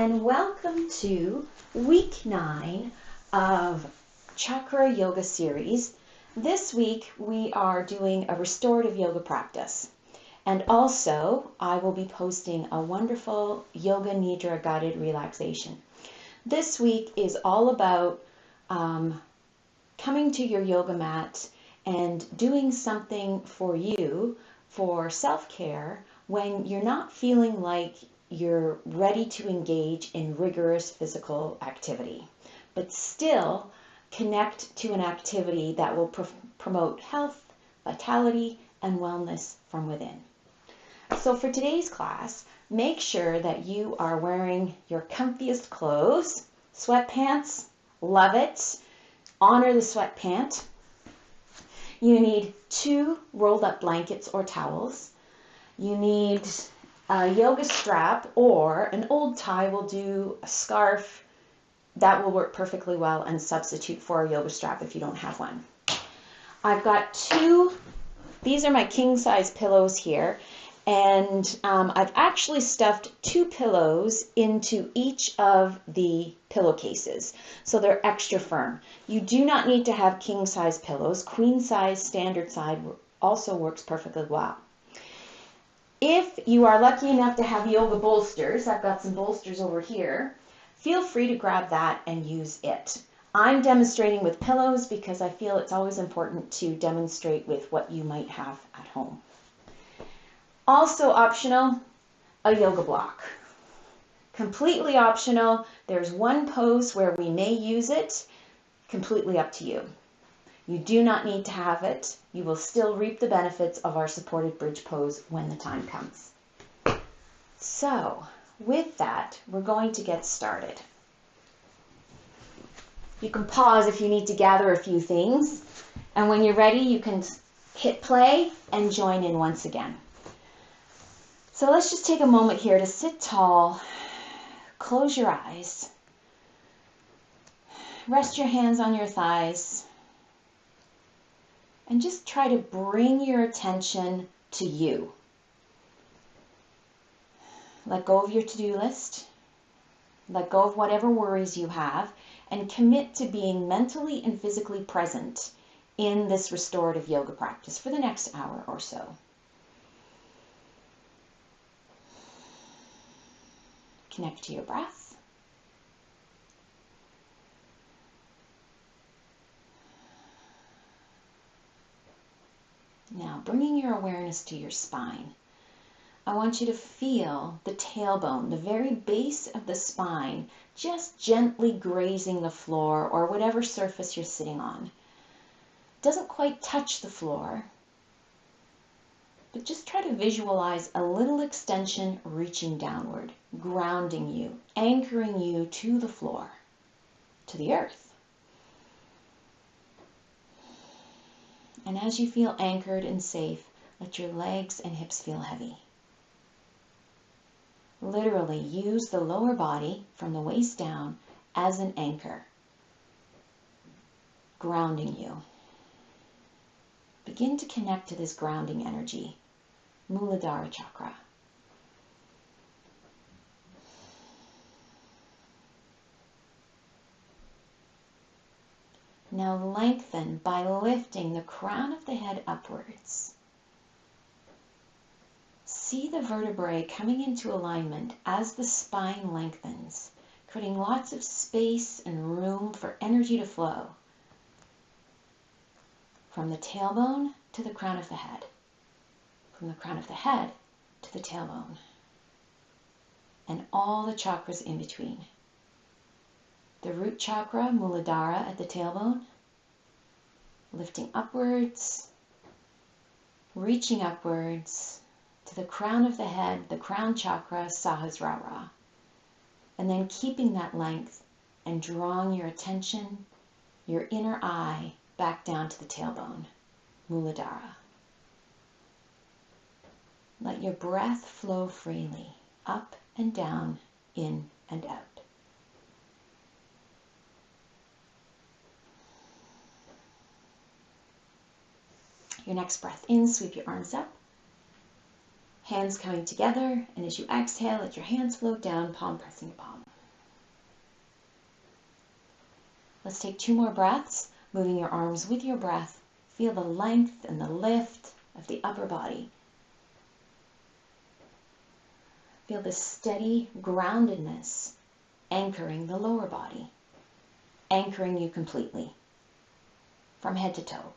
and welcome to week 9 of Chakra Yoga series. This week we are doing a restorative yoga practice, and also I will be posting a wonderful Yoga Nidra guided relaxation. This week is all about coming to your yoga mat and doing something for you for self-care when you're not feeling like you're ready to engage in rigorous physical activity, but still connect to an activity that will promote health, vitality, and wellness from within. So for today's class, make sure that you are wearing your comfiest clothes. Sweatpants, love it. Honor the sweatpant. You need 2 rolled up blankets or towels. You need a yoga strap, or an old tie will do, a scarf. That will work perfectly well and substitute for a yoga strap if you don't have one. I've got 2, these are my king size pillows here, and I've actually stuffed 2 pillows into each of the pillowcases, so they're extra firm. You do not need to have king size pillows. Queen size, standard size also works perfectly well. If you are lucky enough to have yoga bolsters, I've got some bolsters over here, feel free to grab that and use it. I'm demonstrating with pillows because I feel it's always important to demonstrate with what you might have at home. Also optional, a yoga block. Completely optional. There's one pose where we may use it, completely up to you. You do not need to have it. You will still reap the benefits of our supported bridge pose when the time comes. So, with that, we're going to get started. You can pause if you need to gather a few things, and when you're ready, you can hit play and join in once again. So let's just take a moment here to sit tall, close your eyes, rest your hands on your thighs, and just try to bring your attention to you. Let go of your to-do list, let go of whatever worries you have, and commit to being mentally and physically present in this restorative yoga practice for the next hour or so. Connect to your breath. Now, bringing your awareness to your spine, I want you to feel the tailbone, the very base of the spine, just gently grazing the floor or whatever surface you're sitting on. It doesn't quite touch the floor, but just try to visualize a little extension reaching downward, grounding you, anchoring you to the floor, to the earth. And as you feel anchored and safe, let your legs and hips feel heavy. Literally use the lower body from the waist down as an anchor, grounding you. Begin to connect to this grounding energy, Muladhara chakra. Now lengthen by lifting the crown of the head upwards. See the vertebrae coming into alignment as the spine lengthens, creating lots of space and room for energy to flow from the tailbone to the crown of the head, from the crown of the head to the tailbone, and all the chakras in between. The root chakra, Muladhara, at the tailbone, lifting upwards, reaching upwards to the crown of the head, the crown chakra, Sahasrara, and then keeping that length and drawing your attention, your inner eye, back down to the tailbone, Muladhara. Let your breath flow freely, up and down, in and out. Your next breath in, sweep your arms up, hands coming together, and as you exhale, let your hands float down, palm pressing palm. Let's take 2 more breaths, moving your arms with your breath. Feel the length and the lift of the upper body. Feel the steady groundedness anchoring the lower body, anchoring you completely from head to toe.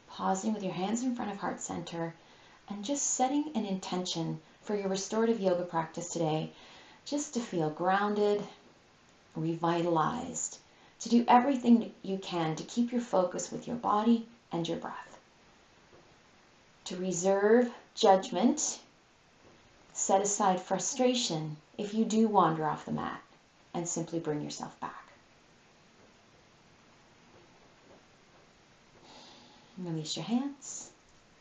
Pausing with your hands in front of heart center and just setting an intention for your restorative yoga practice today, just to feel grounded, revitalized, to do everything you can to keep your focus with your body and your breath. To reserve judgment, set aside frustration if you do wander off the mat, and simply bring yourself back. Release your hands,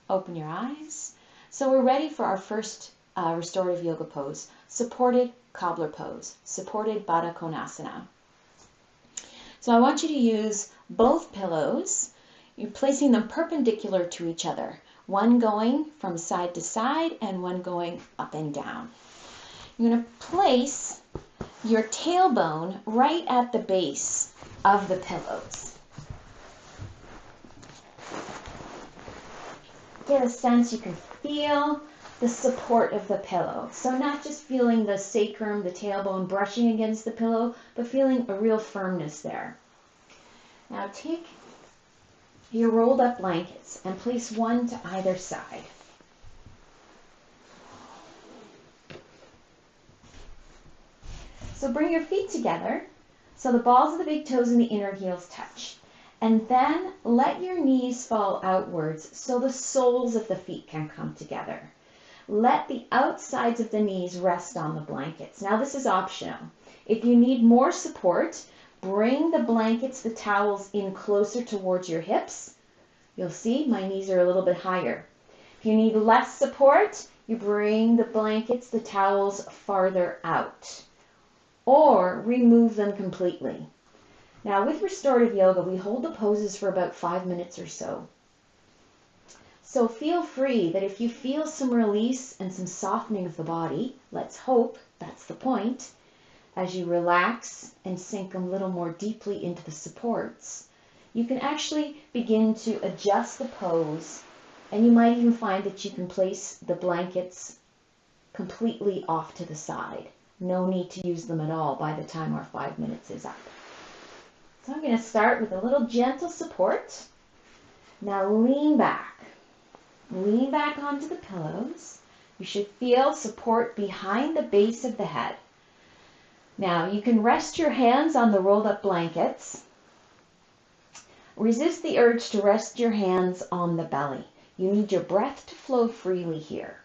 open your eyes. So we're ready for our first restorative yoga pose, supported cobbler pose, supported Baddha Konasana. So I want you to use both pillows. You're placing them perpendicular to each other, one going from side to side and one going up and down. You're going to place your tailbone right at the base of the pillows. Get a sense, you can feel the support of the pillow. So not just feeling the sacrum, the tailbone brushing against the pillow, but feeling a real firmness there. Now take your rolled up blankets and place one to either side. So bring your feet together so the balls of the big toes and the inner heels touch. And then let your knees fall outwards so the soles of the feet can come together. Let the outsides of the knees rest on the blankets. Now this is optional. If you need more support, bring the blankets, the towels in closer towards your hips. You'll see my knees are a little bit higher. If you need less support, you bring the blankets, the towels farther out, or remove them completely. Now with restorative yoga, we hold the poses for about 5 minutes or so. So feel free that if you feel some release and some softening of the body, let's hope that's the point, as you relax and sink a little more deeply into the supports, you can actually begin to adjust the pose, and you might even find that you can place the blankets completely off to the side. No need to use them at all by the time our 5 minutes is up. So I'm going to start with a little gentle support. Now lean back. Lean back onto the pillows. You should feel support behind the base of the head. Now you can rest your hands on the rolled up blankets. Resist the urge to rest your hands on the belly. You need your breath to flow freely here.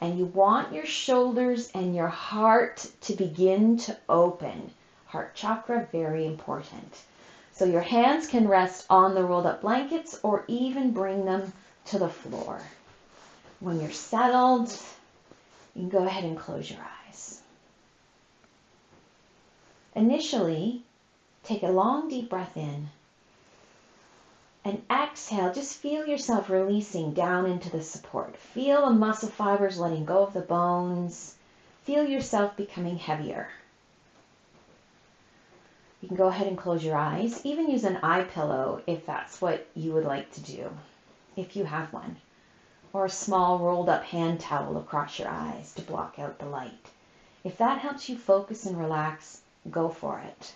And you want your shoulders and your heart to begin to open. Heart chakra, very important. So your hands can rest on the rolled up blankets or even bring them to the floor. When you're settled, you can go ahead and close your eyes. Initially, take a long deep breath in and exhale. Just feel yourself releasing down into the support. Feel the muscle fibers letting go of the bones. Feel yourself becoming heavier. You can go ahead and close your eyes. Even use an eye pillow if that's what you would like to do, if you have one. Or a small rolled up hand towel across your eyes to block out the light. If that helps you focus and relax, go for it.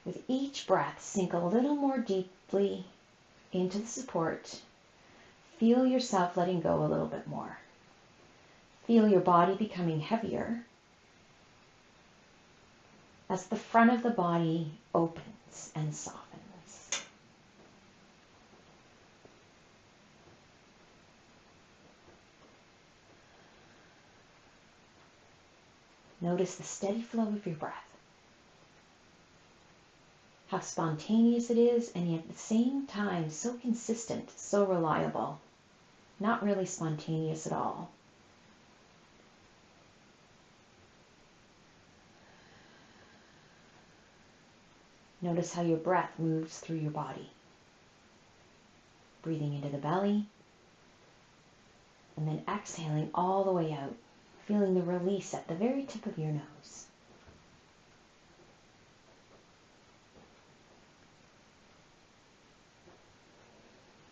With each breath, sink a little more deeply into the support. Feel yourself letting go a little bit more. Feel your body becoming heavier as the front of the body opens and softens. Notice the steady flow of your breath. How spontaneous it is, and yet at the same time so consistent, so reliable. Not really spontaneous at all. Notice how your breath moves through your body. breathing into the belly, and then exhaling all the way out, feeling the release at the very tip of your nose.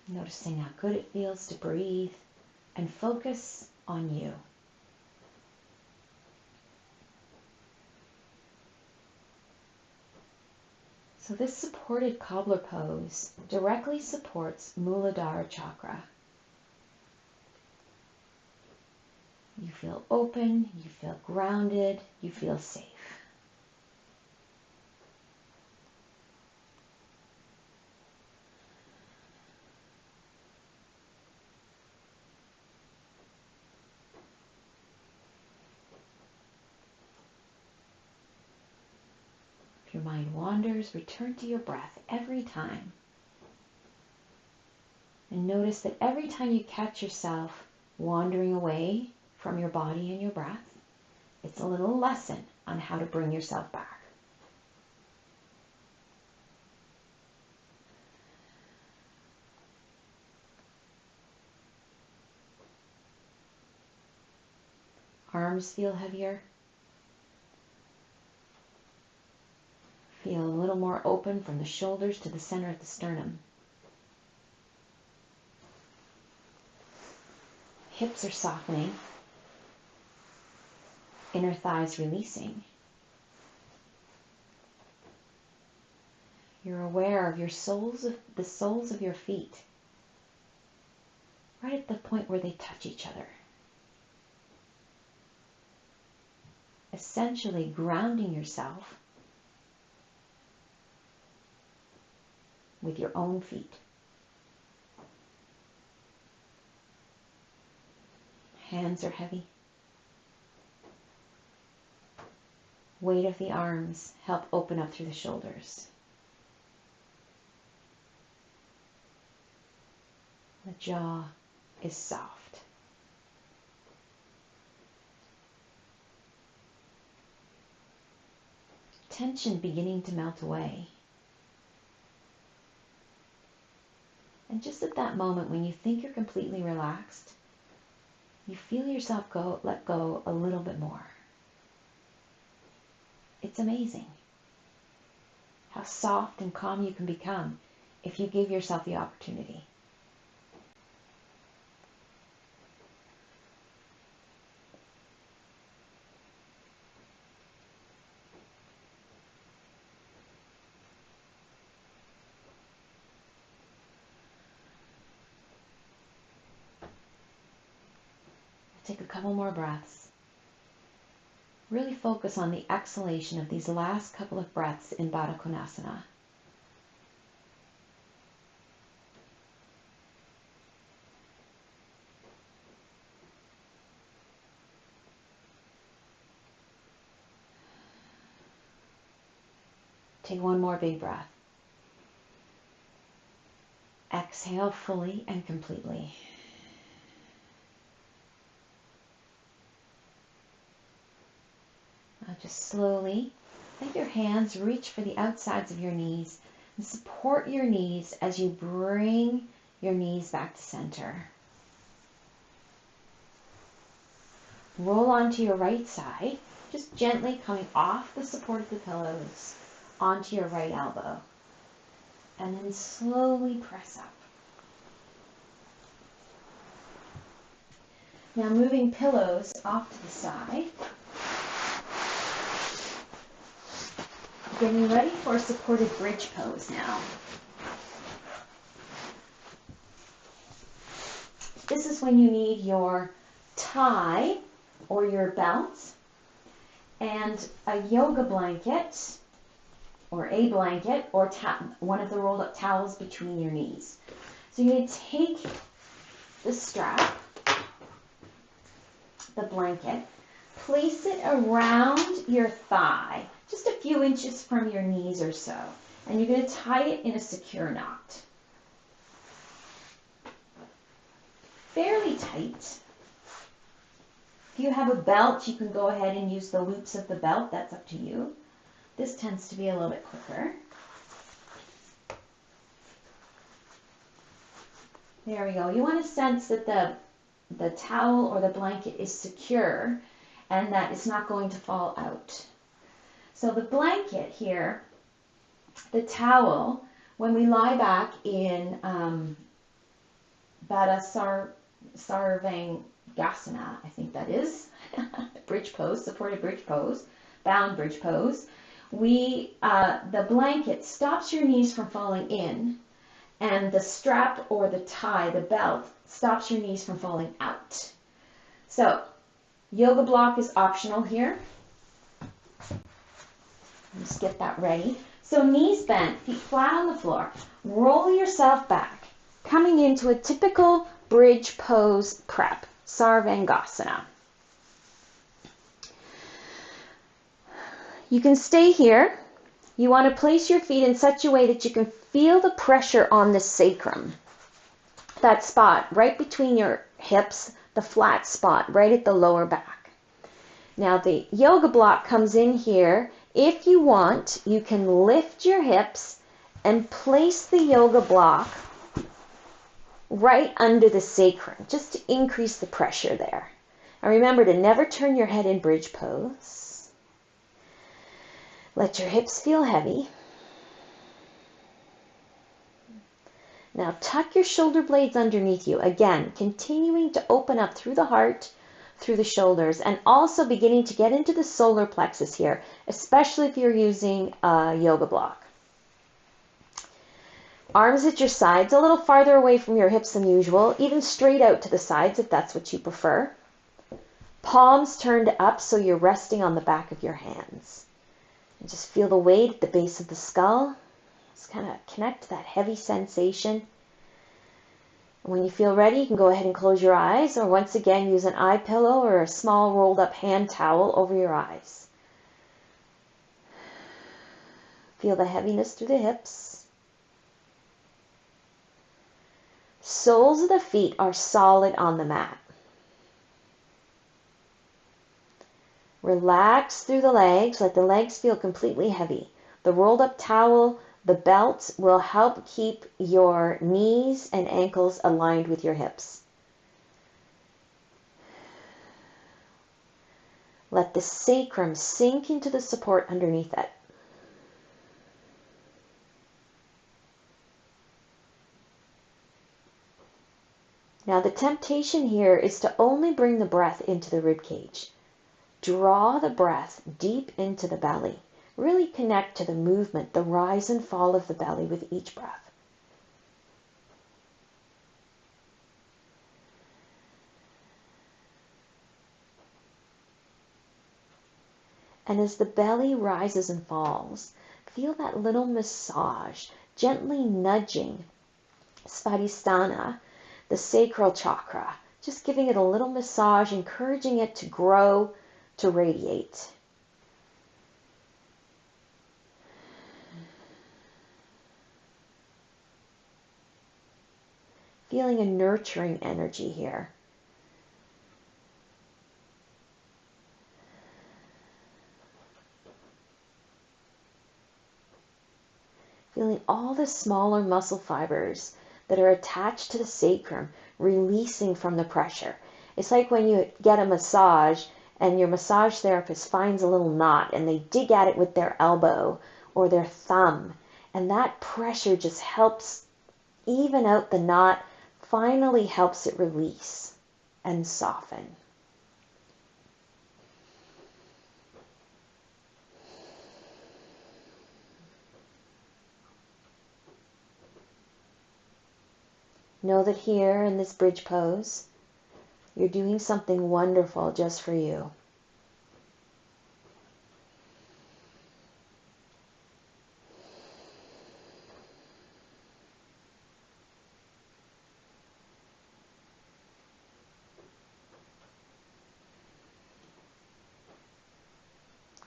Noticing how good it feels to breathe and focus on you. So this supported cobbler pose directly supports Muladhara chakra. You feel open, you feel grounded, you feel safe. If your mind wanders, return to your breath every time. And notice that every time you catch yourself wandering away from your body and your breath, it's a little lesson on how to bring yourself back. Arms feel heavier. Feel a little more open from the shoulders to the center of the sternum. Hips are softening. Inner thighs releasing. You're aware of the soles of your feet, right at the point where they touch each other. Essentially grounding yourself with your own feet. Hands are heavy. Weight of the arms help open up through the shoulders. The jaw is soft. Tension beginning to melt away. And just at that moment when you think you're completely relaxed, you feel yourself let go a little bit more. It's amazing how soft and calm you can become if you give yourself the opportunity. Take a couple more breaths. Really focus on the exhalation of these last couple of breaths in Baddha Konasana. Take one more big breath. Exhale fully and completely. Now just slowly let your hands reach for the outsides of your knees and support your knees as you bring your knees back to center. Roll onto your right side, just gently coming off the support of the pillows onto your right elbow. And then slowly press up. Now moving pillows off to the side. Getting ready for a supported bridge pose now. This is when you need your tie or your belt and a yoga blanket or a blanket or one of the rolled up towels between your knees. So you're going to take the strap, the blanket, place it around your thigh, just a few inches from your knees or so, and you're going to tie it in a secure knot. Fairly tight. If you have a belt, you can go ahead and use the loops of the belt. That's up to you. This tends to be a little bit quicker. There we go. You want to sense that the towel or the blanket is secure and that it's not going to fall out. So the blanket here, the towel, when we lie back in Baddha Sarvangasana, I think that is, bridge pose, supported bridge pose, bound bridge pose, the blanket stops your knees from falling in, and the strap or the tie, the belt, stops your knees from falling out. So, yoga block is optional here. Just get that ready. So knees bent, feet flat on the floor. Roll yourself back, coming into a typical bridge pose prep, Sarvangasana. You can stay here. You want to place your feet in such a way that you can feel the pressure on the sacrum. That spot right between your hips, the flat spot right at the lower back. Now the yoga block comes in here. If you want, you can lift your hips and place the yoga block right under the sacrum, just to increase the pressure there. And remember to never turn your head in bridge pose. Let your hips feel heavy. Now tuck your shoulder blades underneath you. Again, continuing to open up through the heart, through the shoulders, and also beginning to get into the solar plexus here, especially if you're using a yoga block. Arms at your sides, a little farther away from your hips than usual, even straight out to the sides if that's what you prefer. Palms turned up so you're resting on the back of your hands. And just feel the weight at the base of the skull. Just kind of connect to that heavy sensation. And when you feel ready, you can go ahead and close your eyes, or once again use an eye pillow or a small rolled up hand towel over your eyes. Feel the heaviness through the hips. Soles of the feet are solid on the mat. Relax through the legs. Let the legs feel completely heavy. The rolled up towel, the belt will help keep your knees and ankles aligned with your hips. Let the sacrum sink into the support underneath it. Now the temptation here is to only bring the breath into the ribcage. Draw the breath deep into the belly. Really connect to the movement, the rise and fall of the belly with each breath. And as the belly rises and falls, feel that little massage, gently nudging Svadisthana, the sacral chakra, just giving it a little massage, encouraging it to grow, to radiate. Feeling a nurturing energy here. Feeling all the smaller muscle fibers that are attached to the sacrum releasing from the pressure. It's like when you get a massage and your massage therapist finds a little knot and they dig at it with their elbow or their thumb, and that pressure just helps even out the knot, finally helps it release and soften. Know that here in this bridge pose, you're doing something wonderful just for you.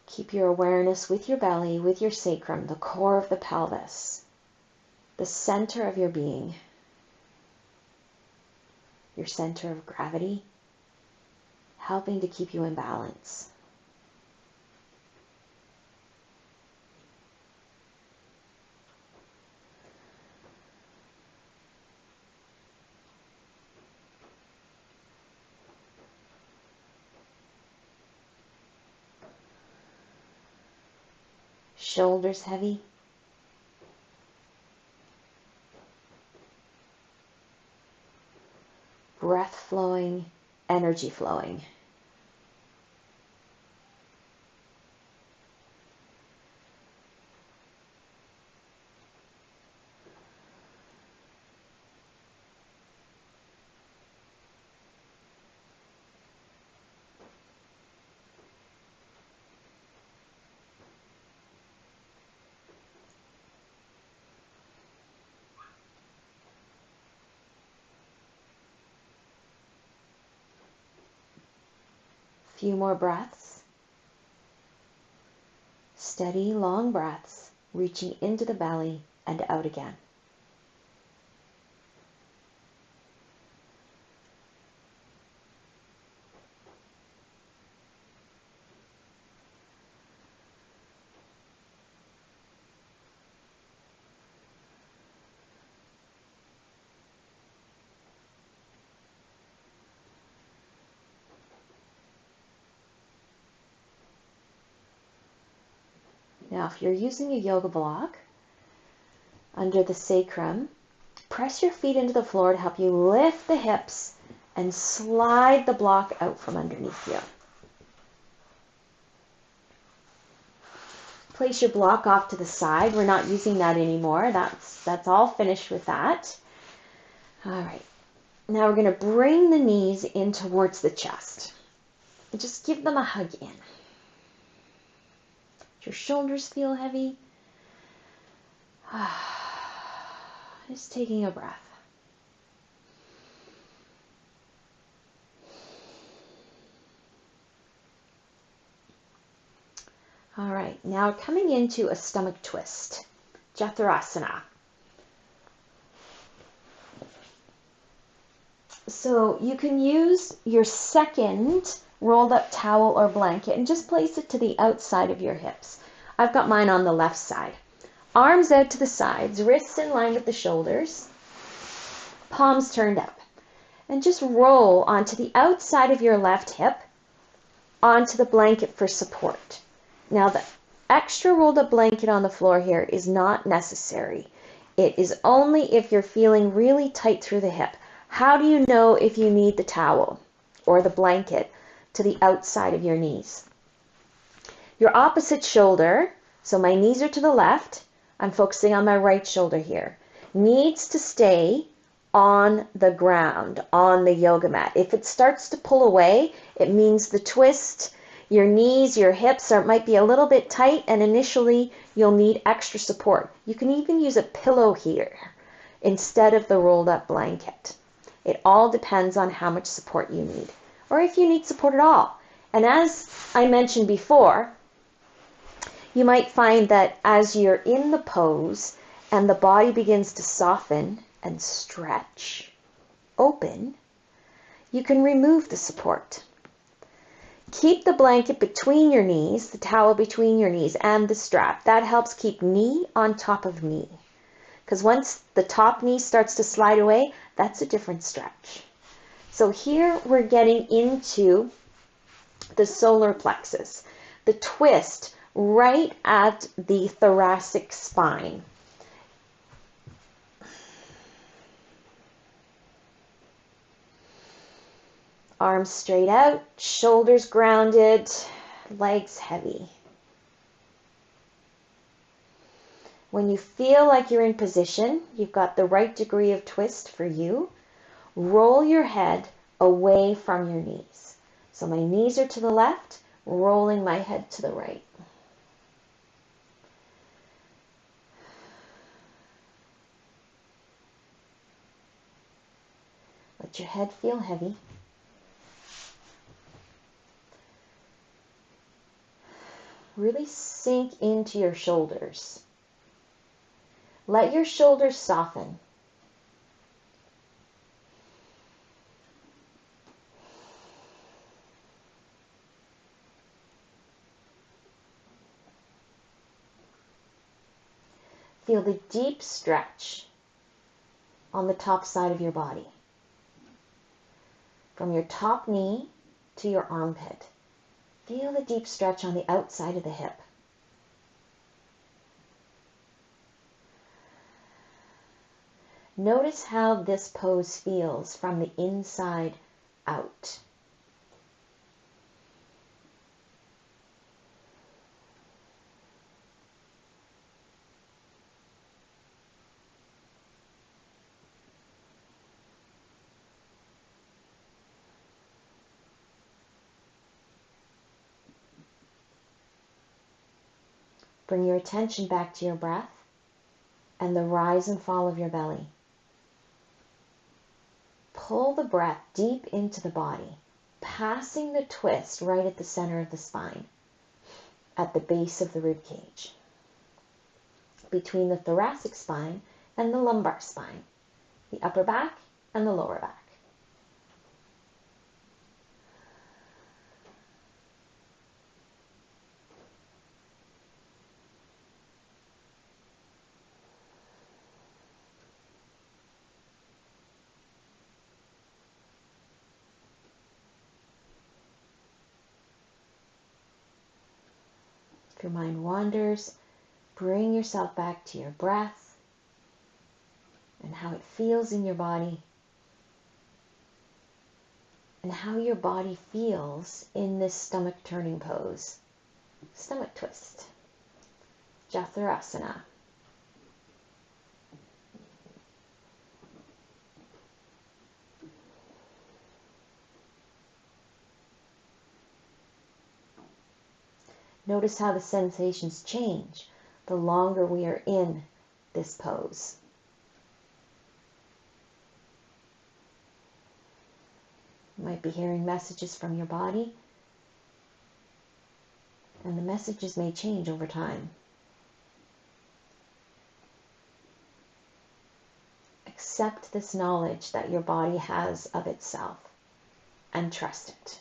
Keep your awareness with your belly, with your sacrum, the core of the pelvis, the center of your being, your center of gravity, helping to keep you in balance. Shoulders heavy. Breath flowing, energy flowing. Few more breaths. Steady, long breaths, reaching into the belly and out again. Now, if you're using a yoga block under the sacrum, press your feet into the floor to help you lift the hips and slide the block out from underneath you. Place your block off to the side. We're not using that anymore. That's all finished with that. All right. Now we're going to bring the knees in towards the chest. And just give them a hug in. Your shoulders feel heavy. Just taking a breath. All right, now coming into a stomach twist, Jatharasana. So you can use your second rolled up towel or blanket and just place it to the outside of your hips. I've got mine on the left side. Arms out to the sides, wrists in line with the shoulders, palms turned up. And just roll onto the outside of your left hip, onto the blanket for support. Now the extra rolled up blanket on the floor here is not necessary. It is only if you're feeling really tight through the hip. How do you know if you need the towel or the blanket to the outside of your knees? Your opposite shoulder, so my knees are to the left, I'm focusing on my right shoulder here, needs to stay on the ground, on the yoga mat. If it starts to pull away, it means the twist, your knees, your hips might be a little bit tight, and initially you'll need extra support. You can even use a pillow here instead of the rolled up blanket. It all depends on how much support you need, or if you need support at all. And as I mentioned before, you might find that as you're in the pose and the body begins to soften and stretch, open, you can remove the support. Keep the blanket between your knees, the towel between your knees, and the strap. That helps keep knee on top of knee. Because once the top knee starts to slide away, that's a different stretch. So here we're getting into the solar plexus, the twist right at the thoracic spine. Arms straight out, shoulders grounded, legs heavy. When you feel like you're in position, you've got the right degree of twist for you, roll your head away from your knees. So my knees are to the left, rolling my head to the right. Let your head feel heavy. Really sink into your shoulders. Let your shoulders soften. Feel the deep stretch on the top side of your body. From your top knee to your armpit. Feel the deep stretch on the outside of the hip. Notice how this pose feels from the inside out. Bring your attention back to your breath and the rise and fall of your belly. Pull the breath deep into the body, passing the twist right at the center of the spine, at the base of the rib cage, between the thoracic spine and the lumbar spine, the upper back and the lower back. If your mind wanders, bring yourself back to your breath and how it feels in your body and how your body feels in this stomach turning pose. Stomach twist. Jatharasana. Notice how the sensations change the longer we are in this pose. You might be hearing messages from your body, and the messages may change over time. Accept this knowledge that your body has of itself and trust it.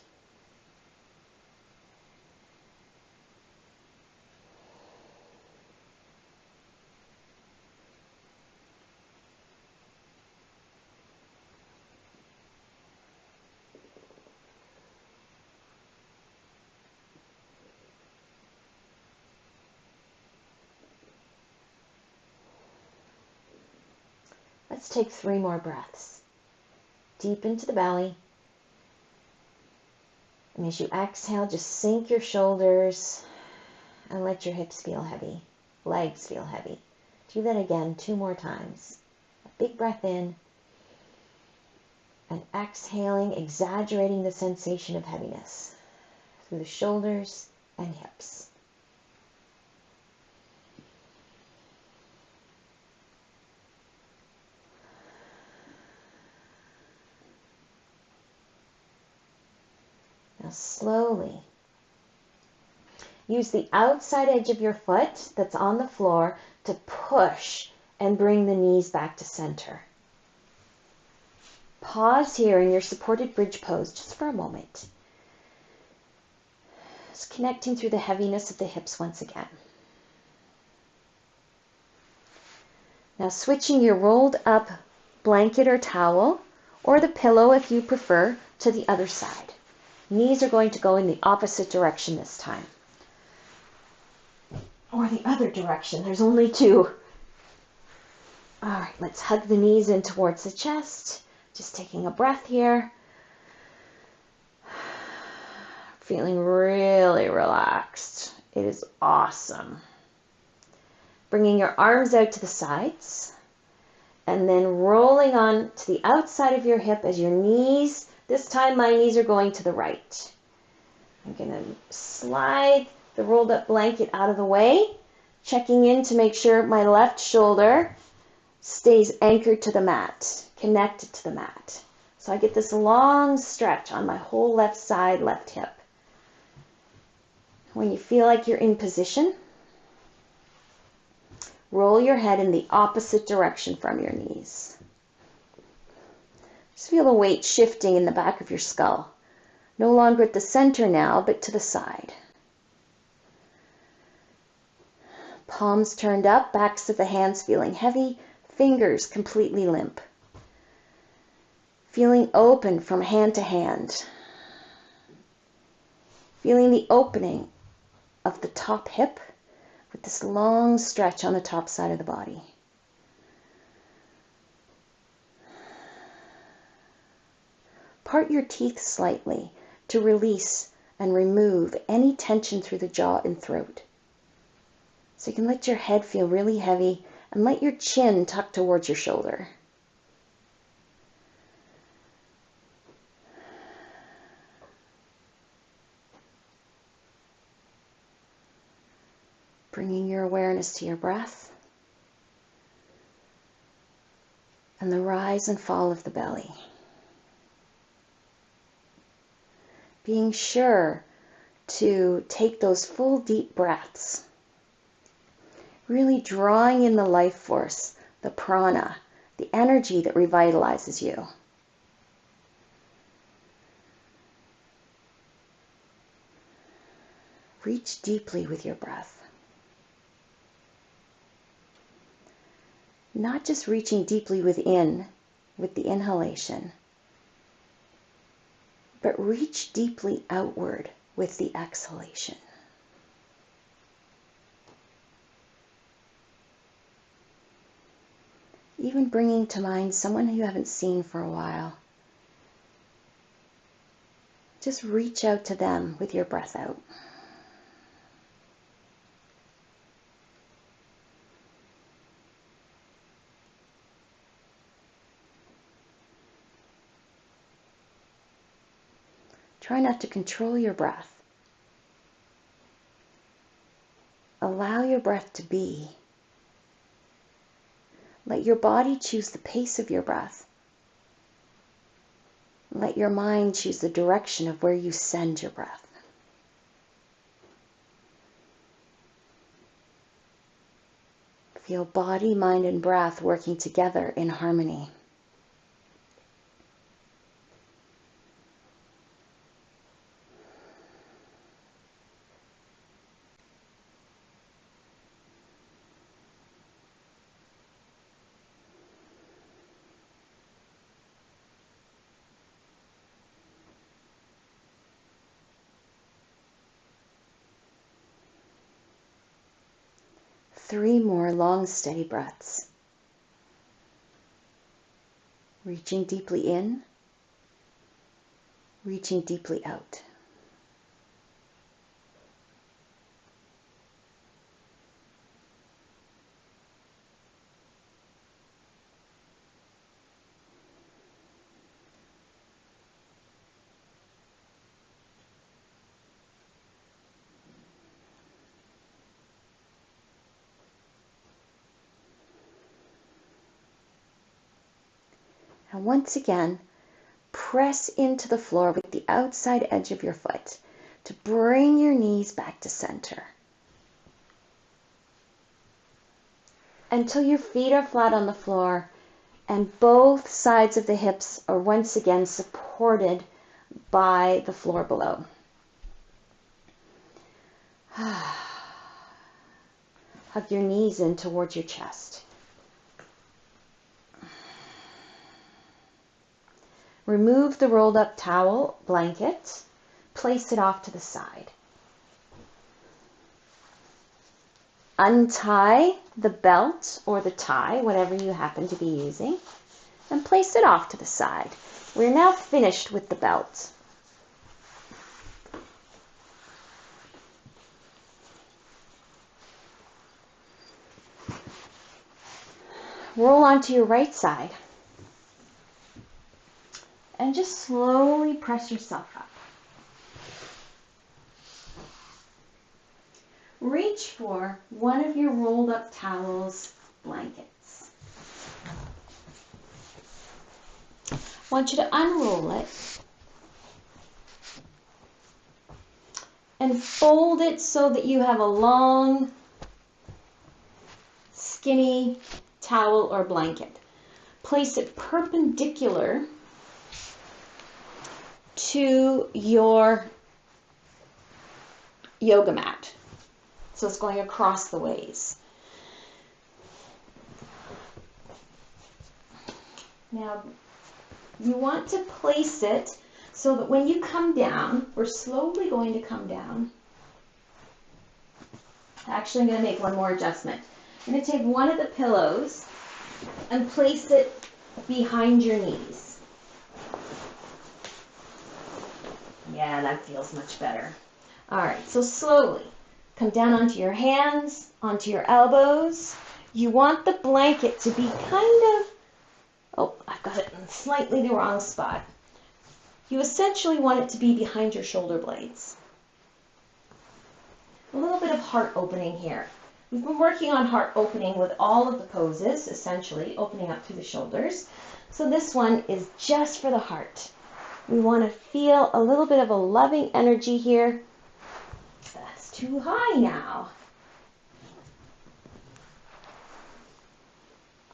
Let's take 3 more breaths. Deep into the belly. And as you exhale, just sink your shoulders and let your hips feel heavy, legs feel heavy. Do that again 2 more times. A big breath in and exhaling, exaggerating the sensation of heaviness through the shoulders and hips. Now slowly use the outside edge of your foot that's on the floor to push and bring the knees back to center. Pause here in your supported bridge pose just for a moment. Just connecting through the heaviness of the hips once again. Now switching your rolled up blanket or towel, or the pillow if you prefer, to the other side. Knees are going to go in the opposite direction this time. Or the other direction. There's only 2. All right, let's hug the knees in towards the chest. Just taking a breath here. Feeling really relaxed. It is awesome. Bringing your arms out to the sides. And then rolling on to the outside of your hip as your knees. This time my knees are going to the right. I'm going to slide the rolled up blanket out of the way, checking in to make sure my left shoulder stays anchored to the mat, connected to the mat. So I get this long stretch on my whole left side, left hip. When you feel like you're in position, roll your head in the opposite direction from your knees. Just feel the weight shifting in the back of your skull. No longer at the center now, but to the side. Palms turned up, backs of the hands feeling heavy, fingers completely limp. Feeling open from hand to hand. Feeling the opening of the top hip with this long stretch on the top side of the body. part your teeth slightly to release and remove any tension through the jaw and throat. So you can let your head feel really heavy and let your chin tuck towards your shoulder. Bringing your awareness to your breath and the rise and fall of the belly. Being sure to take those full deep breaths, really drawing in the life force, the prana, the energy that revitalizes you. Reach deeply with your breath. Not just reaching deeply within with the inhalation, but reach deeply outward with the exhalation. Even bringing to mind someone you haven't seen for a while. Just reach out to them with your breath out. Try not to control your breath. Allow your breath to be. Let your body choose the pace of your breath. Let your mind choose the direction of where you send your breath. Feel body, mind, and breath working together in harmony. Three more long, steady breaths. Reaching deeply in, reaching deeply out. And once again, press into the floor with the outside edge of your foot to bring your knees back to center. Until your feet are flat on the floor and both sides of the hips are once again supported by the floor below. Hug your knees in towards your chest. Remove the rolled up towel, blanket, place it off to the side. Untie the belt or the tie, whatever you happen to be using, and place it off to the side. We're now finished with the belt. Roll onto your right side. And just slowly press yourself up. Reach for one of your rolled up towels, blankets. I want you to unroll it and fold it so that you have a long, skinny towel or blanket. Place it perpendicular to your yoga mat. So it's going across the ways. Now, you want to place it so that when you come down, we're slowly going to come down. Actually, I'm going to make one more adjustment. I'm going to take one of the pillows and place it behind your knees. Yeah, that feels much better. All right, so slowly come down onto your hands, onto your elbows. You want the blanket to be kind of, oh, I've got it in slightly the wrong spot. You essentially want it to be behind your shoulder blades. A little bit of heart opening here. We've been working on heart opening with all of the poses, essentially, opening up through the shoulders. So this one is just for the heart. We want to feel a little bit of a loving energy here. That's too high now.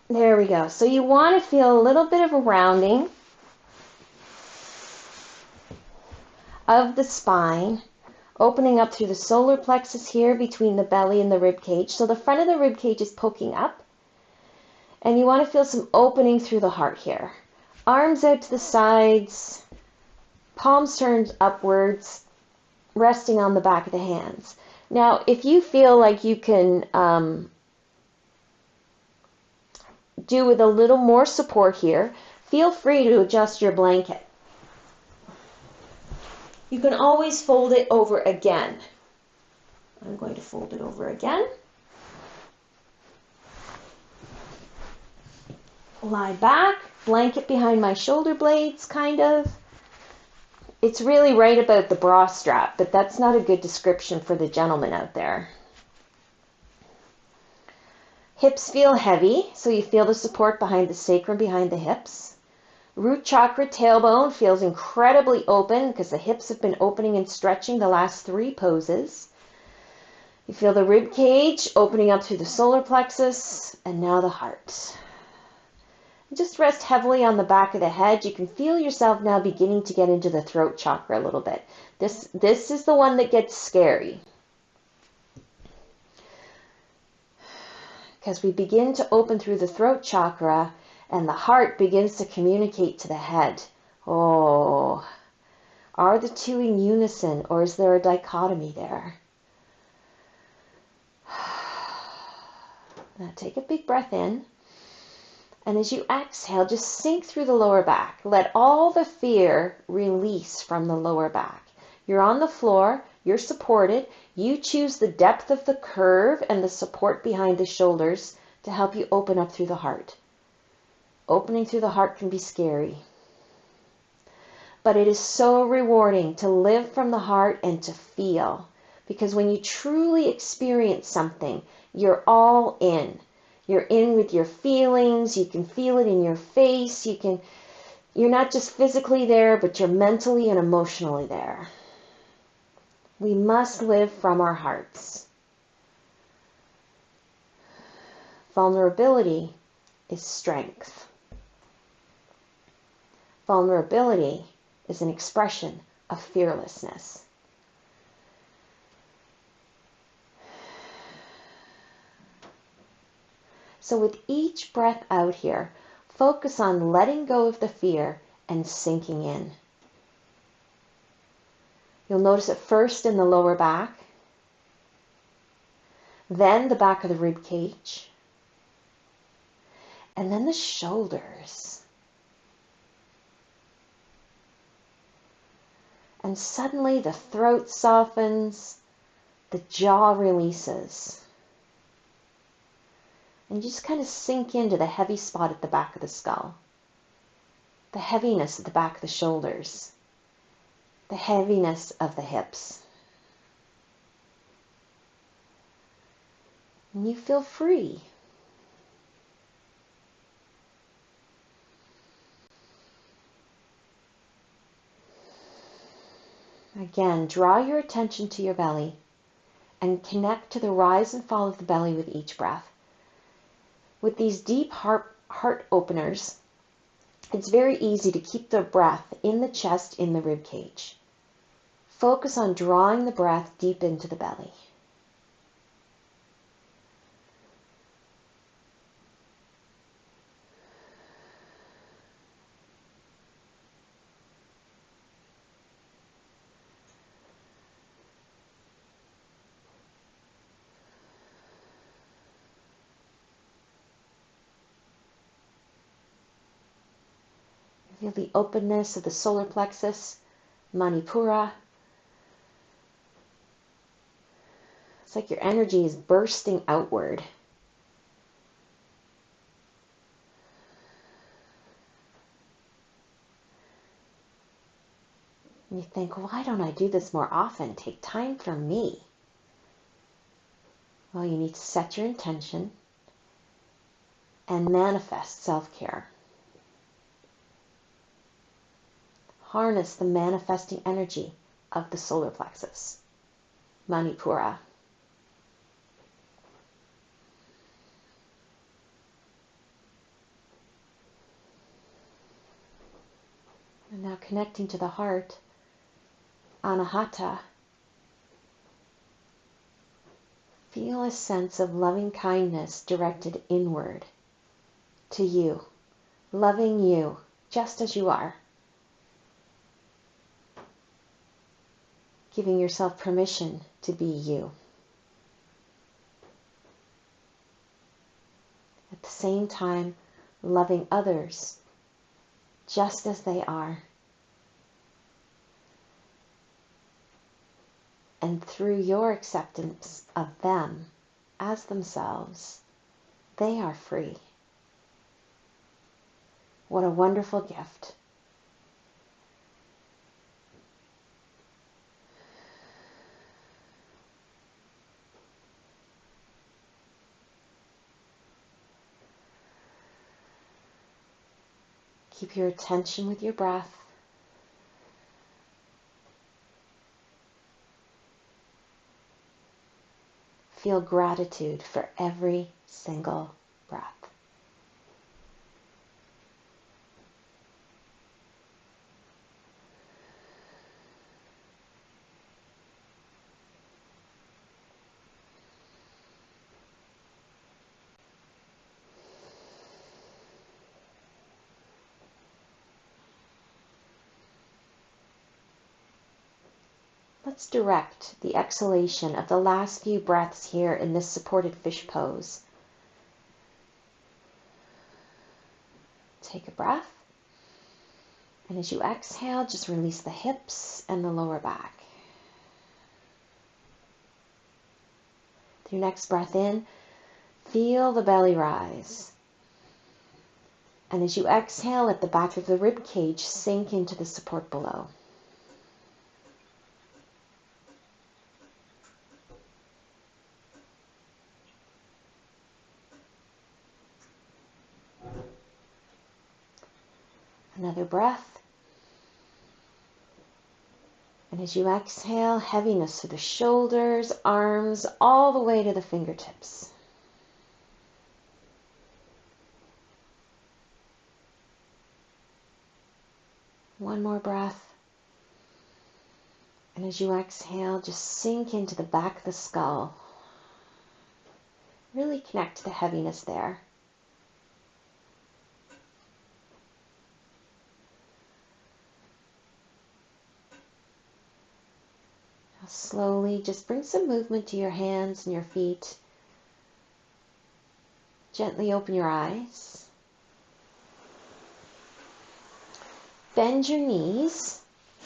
There we go. So you want to feel a little bit of a rounding of the spine, opening up through the solar plexus here between the belly and the rib cage. So the front of the rib cage is poking up, and you want to feel some opening through the heart here. Arms out to the sides, palms turned upwards, resting on the back of the hands. Now, if you feel like you can do with a little more support here, feel free to adjust your blanket. You can always fold it over again. I'm going to fold it over again. Lie back, blanket behind my shoulder blades, kind of. It's really right about the bra strap, but that's not a good description for the gentleman out there. Hips feel heavy, so you feel the support behind the sacrum, behind the hips. Root chakra, tailbone feels incredibly open because the hips have been opening and stretching the last 3 poses. You feel the rib cage opening up through the solar plexus, and now the heart. Just rest heavily on the back of the head. You can feel yourself now beginning to get into the throat chakra a little bit. This is the one that gets scary, because we begin to open through the throat chakra and the heart begins to communicate to the head. Oh, are the two in unison, or is there a dichotomy there? Now take a big breath in. And as you exhale, just sink through the lower back. Let all the fear release from the lower back. You're on the floor. You're supported. You choose the depth of the curve and the support behind the shoulders to help you open up through the heart. Opening through the heart can be scary. But it is so rewarding to live from the heart and to feel. Because when you truly experience something, you're all in. You're in with your feelings. You can feel it in your face. You're not just physically there, but you're mentally and emotionally there. We must live from our hearts. Vulnerability is strength. Vulnerability is an expression of fearlessness. So with each breath out here, focus on letting go of the fear and sinking in. You'll notice it first in the lower back, then the back of the rib cage, and then the shoulders. And suddenly the throat softens, the jaw releases. And you just kind of sink into the heavy spot at the back of the skull. The heaviness at the back of the shoulders. The heaviness of the hips. And you feel free. Again, draw your attention to your belly and connect to the rise and fall of the belly with each breath. With these deep heart openers, it's very easy to keep the breath in the chest, in the rib cage. Focus on drawing the breath deep into the belly. Feel the openness of the solar plexus, Manipura. It's like your energy is bursting outward. And you think, why don't I do this more often? Take time for me. Well, you need to set your intention and manifest self-care. Harness the manifesting energy of the solar plexus, Manipura. And now connecting to the heart, Anahata. Feel a sense of loving kindness directed inward to you, loving you just as you are. Giving yourself permission to be you. At the same time, loving others just as they are. And through your acceptance of them as themselves, they are free. What a wonderful gift. Keep your attention with your breath. Feel gratitude for every single breath. Let's direct the exhalation of the last few breaths here in this supported fish pose. Take a breath. And as you exhale, just release the hips and the lower back. With your next breath in, feel the belly rise. And as you exhale, let the back of the rib cage sink into the support below. Another breath. And as you exhale, heaviness through the shoulders, arms, all the way to the fingertips. One more breath. And as you exhale, just sink into the back of the skull. Really connect to the heaviness there. Now slowly, just bring some movement to your hands and your feet. Gently open your eyes. Bend your knees.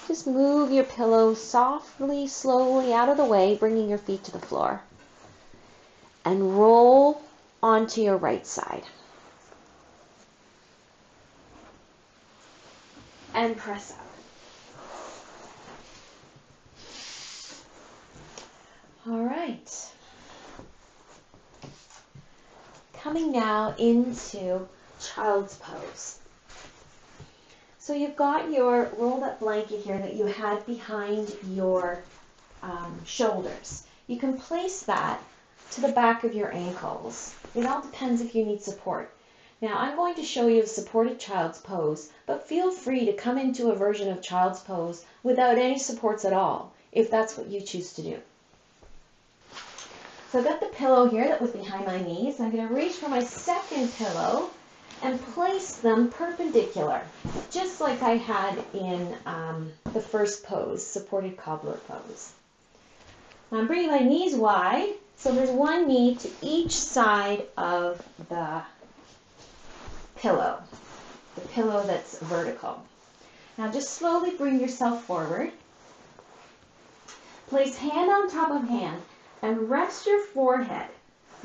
Just move your pillow softly, slowly out of the way, bringing your feet to the floor. And roll onto your right side. And press out. All right. Coming now into child's pose. So you've got your rolled up blanket here that you had behind your shoulders. You can place that to the back of your ankles. It all depends if you need support. Now I'm going to show you a supported child's pose, but feel free to come into a version of child's pose without any supports at all, if that's what you choose to do. So I've got the pillow here that was behind my knees. I'm going to reach for my second pillow and place them perpendicular, just like I had in the first pose, supported cobbler pose. Now I'm bringing my knees wide, so there's one knee to each side of the pillow that's vertical. Now just slowly bring yourself forward. Place hand on top of hand and rest your forehead,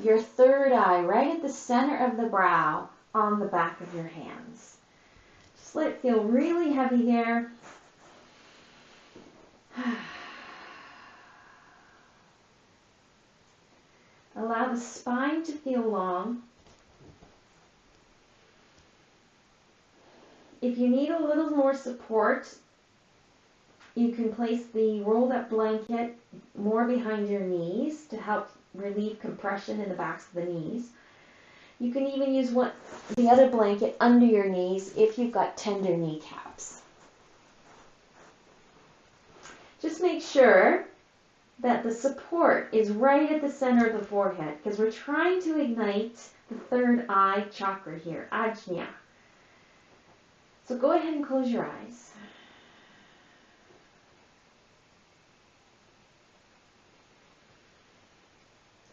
your third eye, right at the center of the brow on the back of your hands. Just let it feel really heavy there. Allow the spine to feel long. If you need a little more support, you can place the rolled up blanket more behind your knees to help relieve compression in the backs of the knees. You can even use the other blanket under your knees if you've got tender kneecaps. Just make sure that the support is right at the center of the forehead because we're trying to ignite the third eye chakra here, Ajna. So go ahead and close your eyes.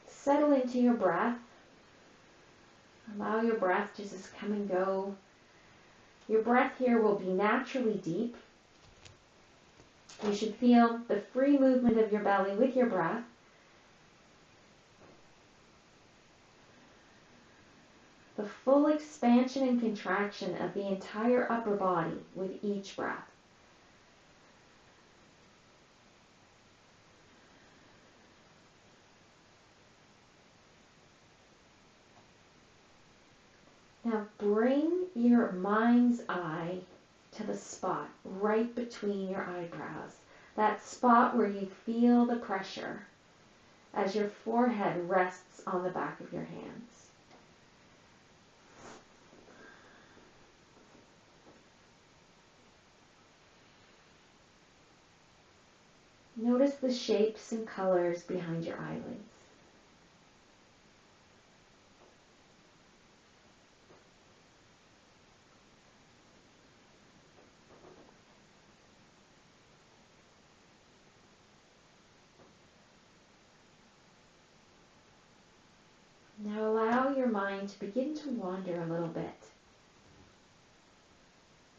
Settle into your breath. Allow your breath to just come and go. Your breath here will be naturally deep. You should feel the free movement of your belly with your breath. The full expansion and contraction of the entire upper body with each breath. Now bring your mind's eye to the spot right between your eyebrows. That spot where you feel the pressure as your forehead rests on the back of your hands. Notice the shapes and colors behind your eyelids. Now allow your mind to begin to wander a little bit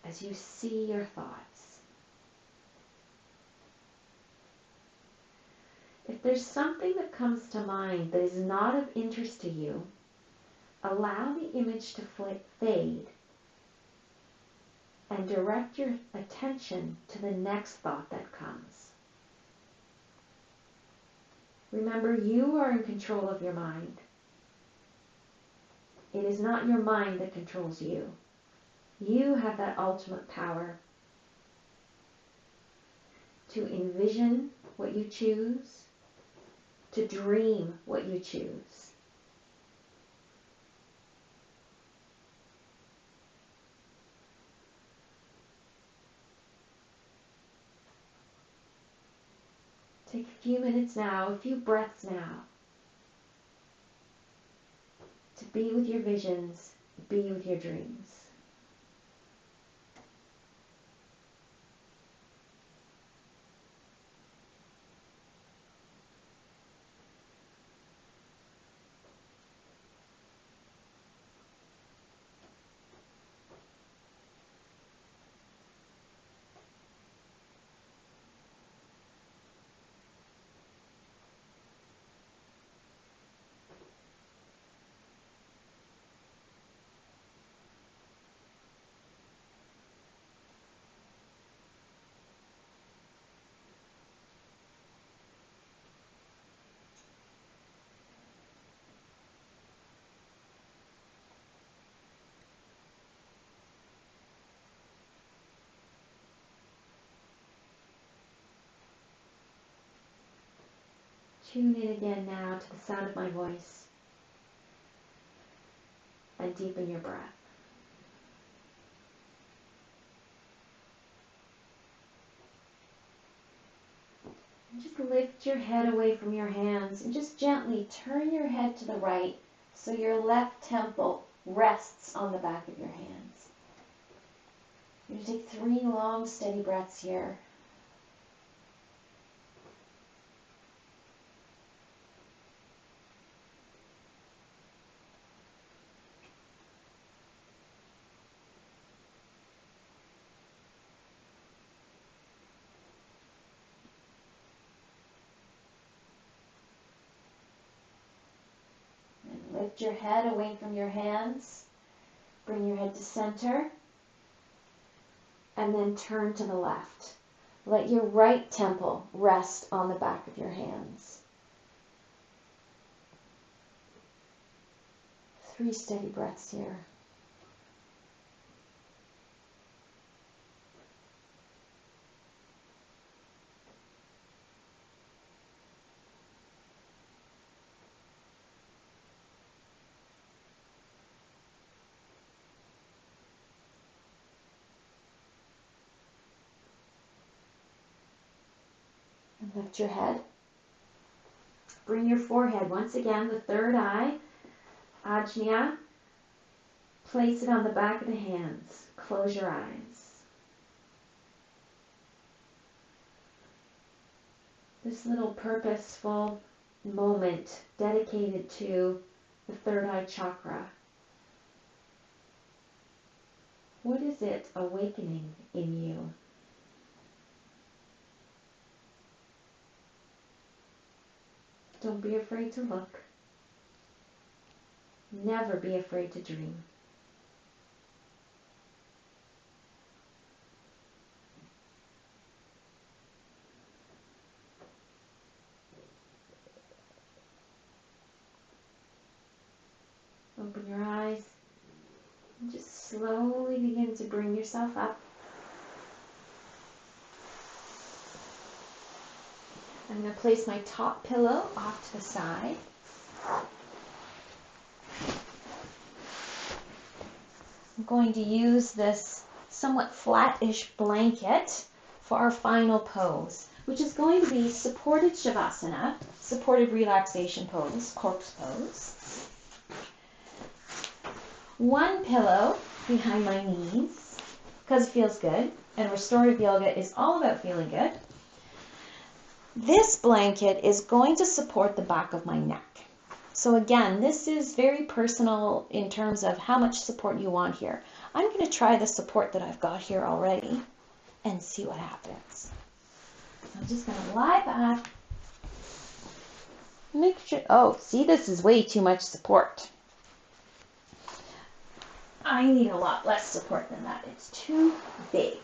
as you see your thoughts. If there's something that comes to mind that is not of interest to you, allow the image to fade and direct your attention to the next thought that comes. Remember, you are in control of your mind. It is not your mind that controls you. You have that ultimate power to envision what you choose, to dream what you choose. Take a few minutes now, a few breaths now, to be with your visions, be with your dreams. Tune in again now to the sound of my voice and deepen your breath. And just lift your head away from your hands and just gently turn your head to the right so your left temple rests on the back of your hands. You're going to take 3 long, steady breaths here. Lift your head away from your hands. Bring your head to center. And then turn to the left. Let your right temple rest on the back of your hands. 3 steady breaths here. Lift your head. Bring your forehead once again, the third eye, Ajna. Place it on the back of the hands. Close your eyes. This little purposeful moment dedicated to the third eye chakra. What is it awakening in you? Don't be afraid to look. Never be afraid to dream. Open your eyes and just slowly begin to bring yourself up. I'm going to place my top pillow off to the side. I'm going to use this somewhat flat-ish blanket for our final pose, which is going to be supported Shavasana, supported relaxation pose, corpse pose. One pillow behind my knees, because it feels good, and restorative yoga is all about feeling good. This blanket is going to support the back of my neck. So again, this is very personal in terms of how much support you want here. I'm going to try the support that I've got here already and see what happens. I'm just going to lie back. Make sure, oh, see, this is way too much support. I need a lot less support than that. It's too big.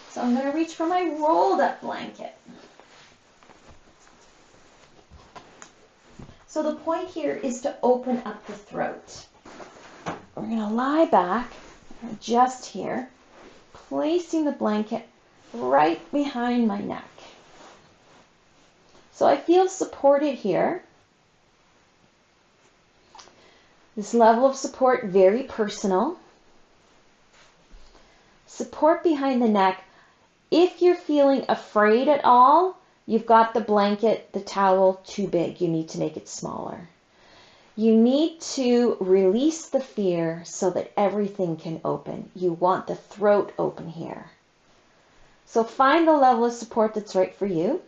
So I'm going to reach for my rolled up blanket. So the point here is to open up the throat. We're going to lie back, just here, placing the blanket right behind my neck. So I feel supported here. This level of support, very personal. Support behind the neck. If you're feeling afraid at all, you've got the blanket, the towel too big. You need to make it smaller. You need to release the fear so that everything can open. You want the throat open here. So find the level of support that's right for you.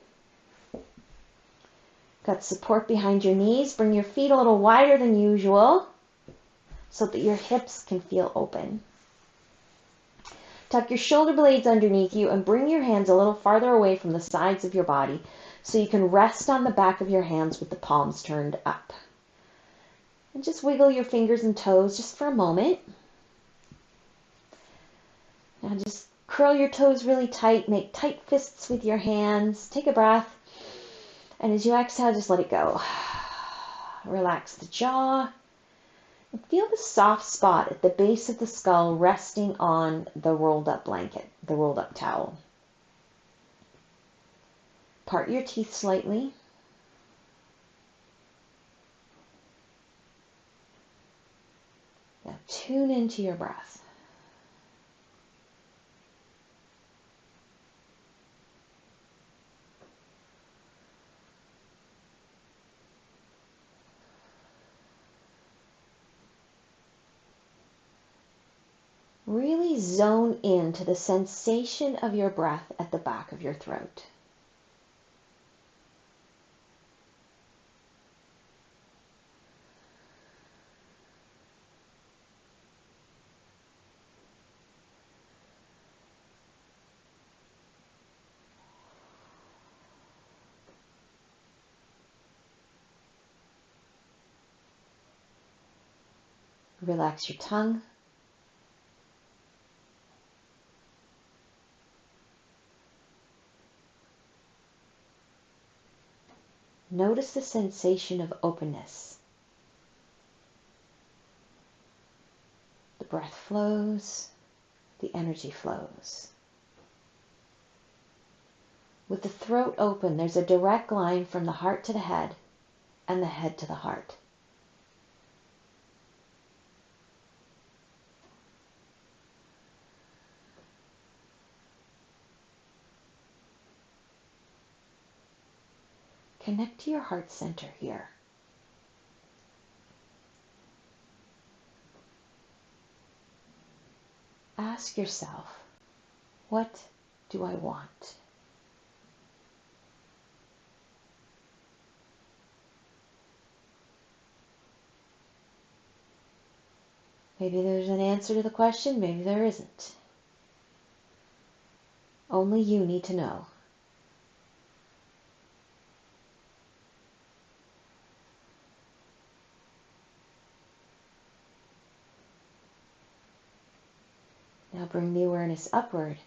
Got support behind your knees. Bring your feet a little wider than usual so that your hips can feel open. Tuck your shoulder blades underneath you and bring your hands a little farther away from the sides of your body so you can rest on the back of your hands with the palms turned up. And just wiggle your fingers and toes just for a moment. Now just curl your toes really tight. Make tight fists with your hands. Take a breath. And as you exhale, just let it go. Relax the jaw. And feel the soft spot at the base of the skull resting on the rolled up blanket, the rolled up towel. Part your teeth slightly. Now tune into your breath. Really zone into the sensation of your breath at the back of your throat. Relax your tongue. Notice the sensation of openness. The breath flows, the energy flows. With the throat open, there's a direct line from the heart to the head and the head to the heart. Connect to your heart center here. Ask yourself, what do I want? Maybe there's an answer to the question, maybe there isn't. Only you need to know. Now bring the awareness upward.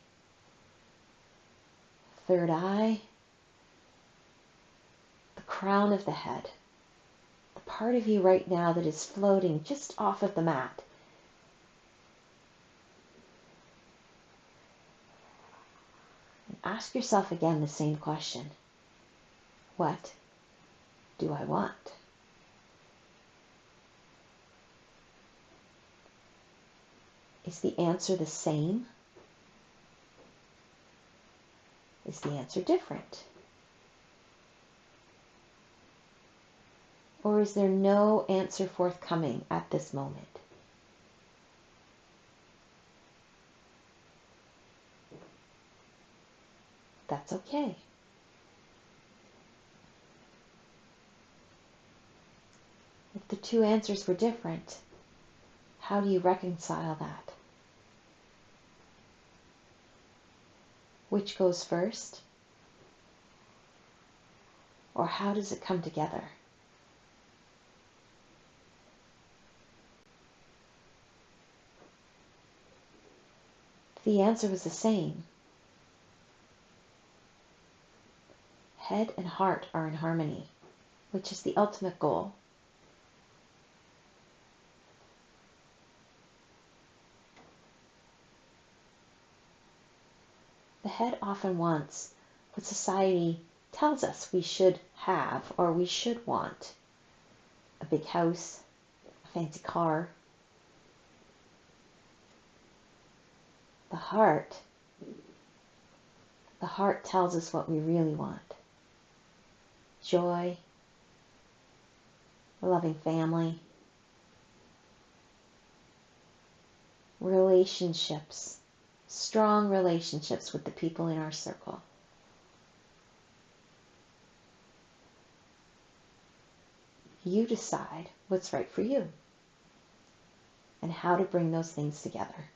Third eye, the crown of the head, the part of you right now that is floating just off of the mat. And ask yourself again the same question. What do I want? Is the answer the same? Is the answer different? Or is there no answer forthcoming at this moment? That's okay. If the two answers were different, how do you reconcile that? Which goes first? Or how does it come together? If the answer was the same, head and heart are in harmony, which is the ultimate goal. The head often wants what society tells us we should have or we should want. A big house, a fancy car. The heart tells us what we really want. Joy, a loving family, relationships, strong relationships with the people in our circle. You decide what's right for you and how to bring those things together.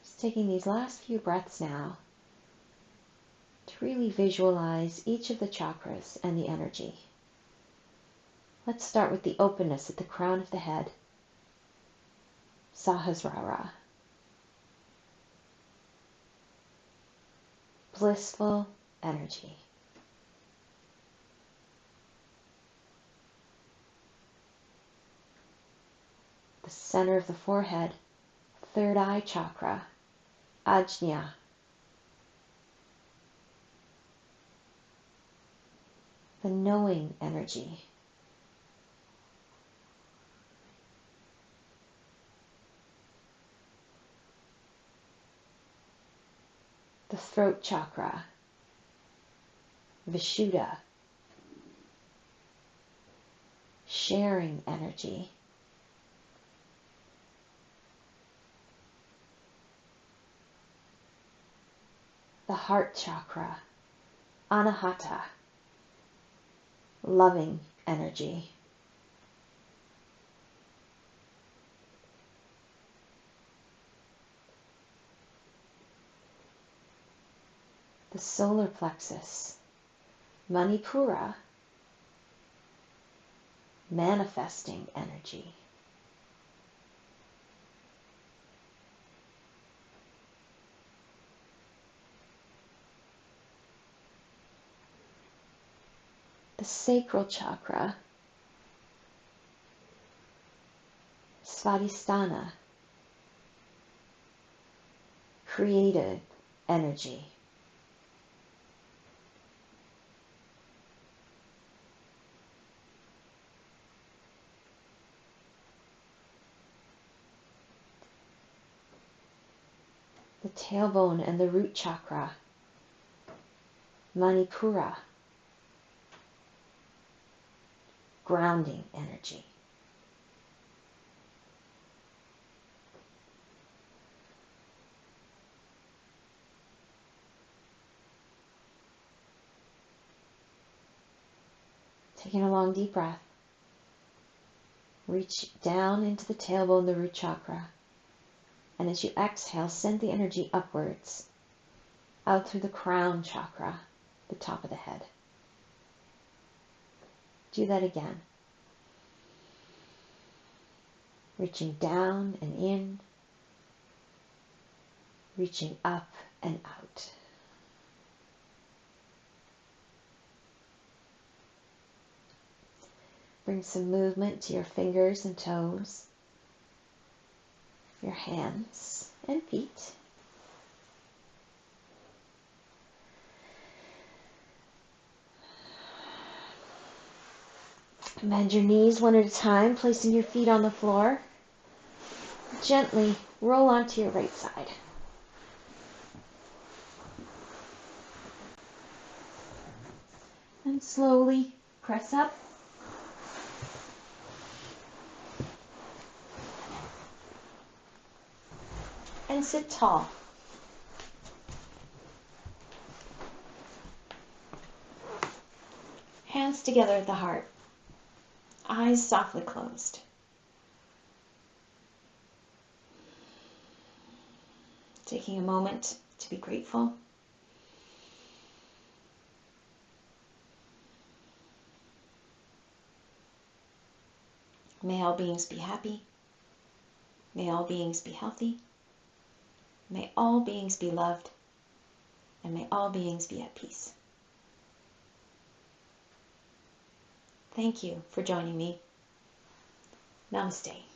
Just taking these last few breaths now to really visualize each of the chakras and the energy. Let's start with the openness at the crown of the head. Sahasrara. Blissful energy. The center of the forehead, third eye chakra, Ajna. The knowing energy. The throat chakra, Vishudha, sharing energy. The heart chakra, Anahata, loving energy. the solar plexus, Manipura, manifesting energy. The sacral chakra, Svadisthana, creative energy. The tailbone and the root chakra, Manipura, grounding energy. Taking a long deep breath. Reach down into the tailbone, the root chakra. And as you exhale, send the energy upwards, out through the crown chakra, the top of the head. Do that again. Reaching down and in, reaching up and out. Bring some movement to your fingers and toes, your hands and feet. Bend your knees one at a time, placing your feet on the floor. Gently roll onto your right side. And slowly press up. And sit tall. Hands together at the heart. Eyes softly closed. Taking a moment to be grateful. May all beings be happy. May all beings be healthy. May all beings be loved. And may all beings be at peace. Thank you for joining me. Namaste.